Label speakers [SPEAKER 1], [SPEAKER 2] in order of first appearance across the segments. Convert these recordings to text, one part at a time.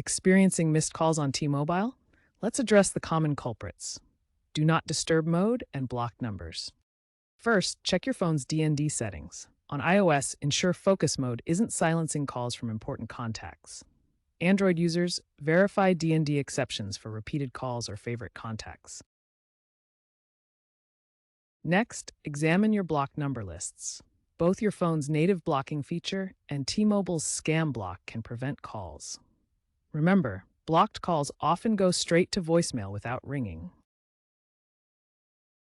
[SPEAKER 1] Experiencing missed calls on T-Mobile? Let's address the common culprits. Do not disturb mode and blocked numbers. First, check your phone's DND settings. On iOS, ensure focus mode isn't silencing calls from important contacts. Android users, verify DND exceptions for repeated calls or favorite contacts. Next, examine your blocked number lists. Both your phone's native blocking feature and T-Mobile's scam block can prevent calls. Remember, blocked calls often go straight to voicemail without ringing.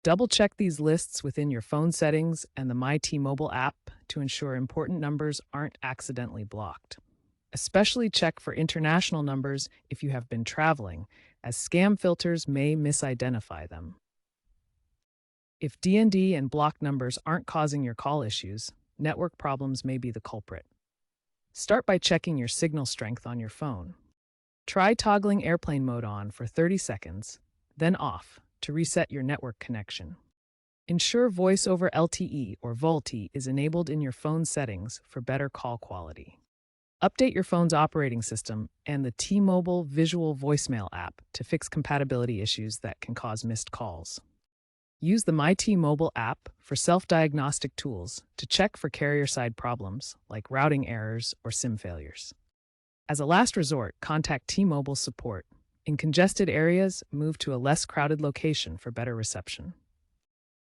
[SPEAKER 1] Double-check these lists within your phone settings and the My T-Mobile app to ensure important numbers aren't accidentally blocked. Especially check for international numbers if you have been traveling, as scam filters may misidentify them. If DND and blocked numbers aren't causing your call issues, network problems may be the culprit. Start by checking your signal strength on your phone. Try toggling airplane mode on for 30 seconds, then off to reset your network connection. Ensure Voice over LTE or VoLTE is enabled in your phone settings for better call quality. Update your phone's operating system and the T-Mobile Visual Voicemail app to fix compatibility issues that can cause missed calls. Use the My T-Mobile app for self-diagnostic tools to check for carrier-side problems like routing errors or SIM failures. As a last resort, contact T-Mobile support. In congested areas, move to a less crowded location for better reception.